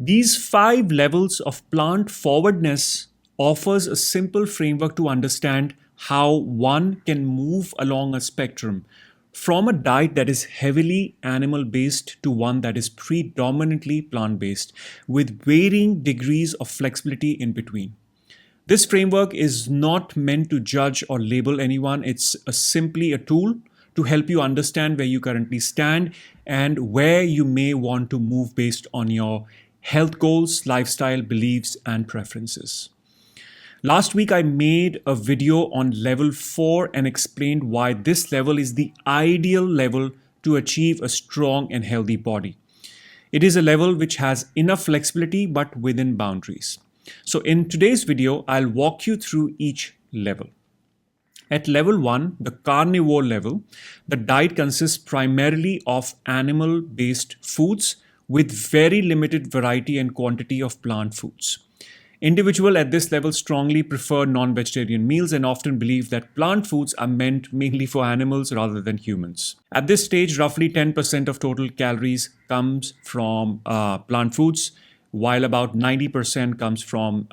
These 5 levels of plant forwardness offers a simple framework to understand how one can move along a spectrum from a diet that is heavily animal based to one that is predominantly plant based with varying degrees of flexibility in between. This framework is not meant to judge or label anyone. It's simply a tool to help you understand where you currently stand and where you may want to move based on your health goals, lifestyle, beliefs, and preferences. Last week, I made a video on level 4 and explained why this level is the ideal level to achieve a strong and healthy body. It is a level which has enough flexibility but within boundaries. So in today's video, I'll walk you through each level. At level 1, the carnivore level, the diet consists primarily of animal-based foods with very limited variety and quantity of plant foods. Individuals at this level strongly prefer non-vegetarian meals and often believe that plant foods are meant mainly for animals rather than humans. At this stage, roughly 10% of total calories comes from plant foods, while about 90% comes from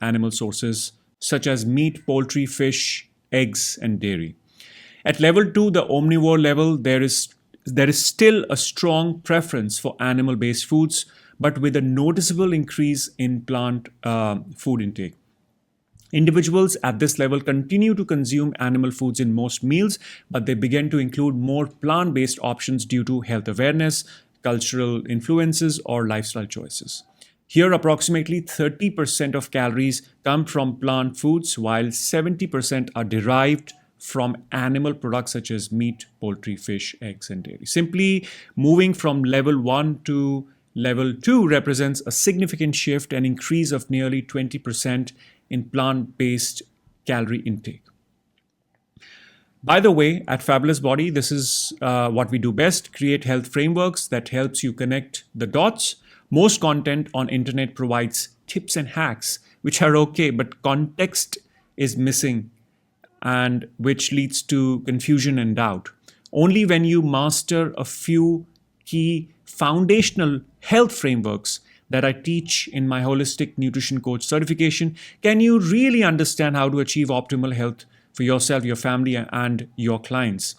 animal sources such as meat, poultry, fish, eggs, and dairy. At level 2, the omnivore level, there is still a strong preference for animal-based foods, but with a noticeable increase in plant food intake. Individuals at this level continue to consume animal foods in most meals, but they begin to include more plant-based options due to health awareness, cultural influences, or lifestyle choices. Here, approximately 30% of calories come from plant foods, while 70% are derived from animal products such as meat, poultry, fish, eggs, and dairy. Simply moving from level 1 to level 2 represents a significant shift, an increase of nearly 20% in plant-based calorie intake. By the way, at Fabulous Body, this is what we do best: create health frameworks that helps you connect the dots. Most content on internet provides tips and hacks, which are okay, but context is missing, and which leads to confusion and doubt. Only when you master a few key foundational health frameworks that I teach in my Holistic Nutrition Coach certification can you really understand how to achieve optimal health for yourself, your family, and your clients.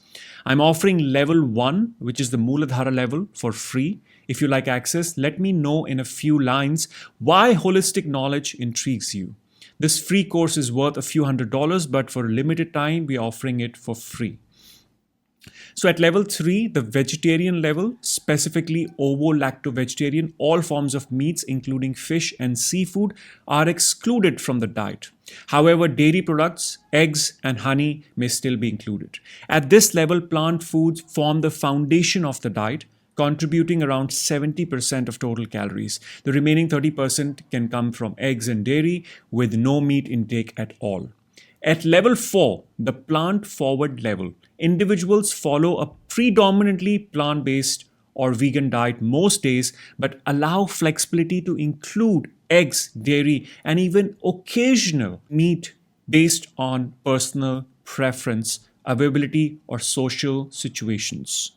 I'm offering level 1, which is the Muladhara level, for free. If you like access, let me know in a few lines why holistic knowledge intrigues you. This free course is worth a few $100s, but for a limited time, we're offering it for free. So at level 3, the vegetarian level, specifically ovo-lacto-vegetarian, all forms of meats, including fish and seafood, are excluded from the diet. However, dairy products, eggs, and honey may still be included. At this level, plant foods form the foundation of the diet, contributing around 70% of total calories. The remaining 30% can come from eggs and dairy, with no meat intake at all. At level 4, the plant-forward level, individuals follow a predominantly plant-based or vegan diet most days, but allow flexibility to include eggs, dairy, and even occasional meat based on personal preference, availability, or social situations.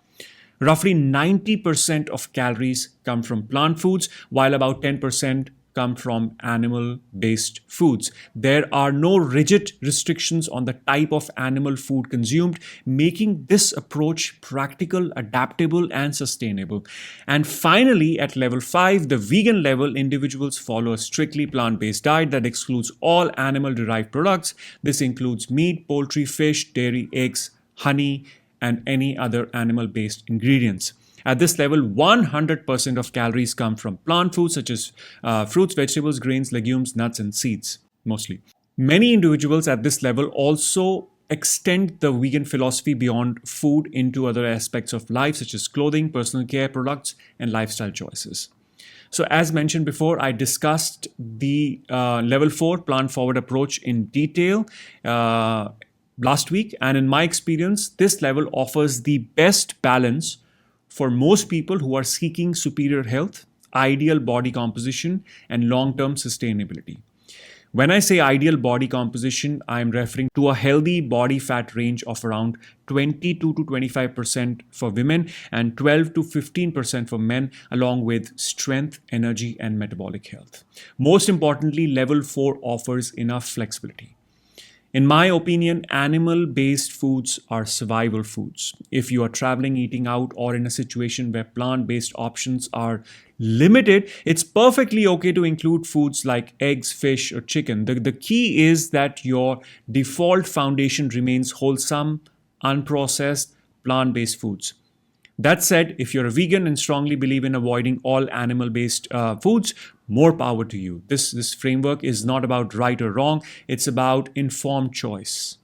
Roughly 90% of calories come from plant foods, while about 10% come from animal-based foods. There are no rigid restrictions on the type of animal food consumed, making this approach practical, adaptable, and sustainable. And finally, at level 5, the vegan level, individuals follow a strictly plant-based diet that excludes all animal-derived products. This includes meat, poultry, fish, dairy, eggs, honey, and any other animal-based ingredients. At this level, 100% of calories come from plant foods such as fruits, vegetables, grains, legumes, nuts, and seeds, mostly. Many individuals at this level also extend the vegan philosophy beyond food into other aspects of life, such as clothing, personal care products, and lifestyle choices. So as mentioned before, I discussed the level 4 plant-forward approach in detail last week. And in my experience, this level offers the best balance for most people who are seeking superior health, ideal body composition, and long-term sustainability. When I say ideal body composition, I am referring to a healthy body fat range of around 22 to 25% for women and 12 to 15% for men, along with strength, energy, and metabolic health. Most importantly, level 4 offers enough flexibility. In my opinion, animal based foods are survival foods. If you are traveling, eating out, or in a situation where plant based options are limited, it's perfectly okay to include foods like eggs, fish, or chicken. The key is that your default foundation remains wholesome, unprocessed, plant based foods. That said, if you're a vegan and strongly believe in avoiding all animal based foods, more power to you. This framework is not about right or wrong, it's about informed choice.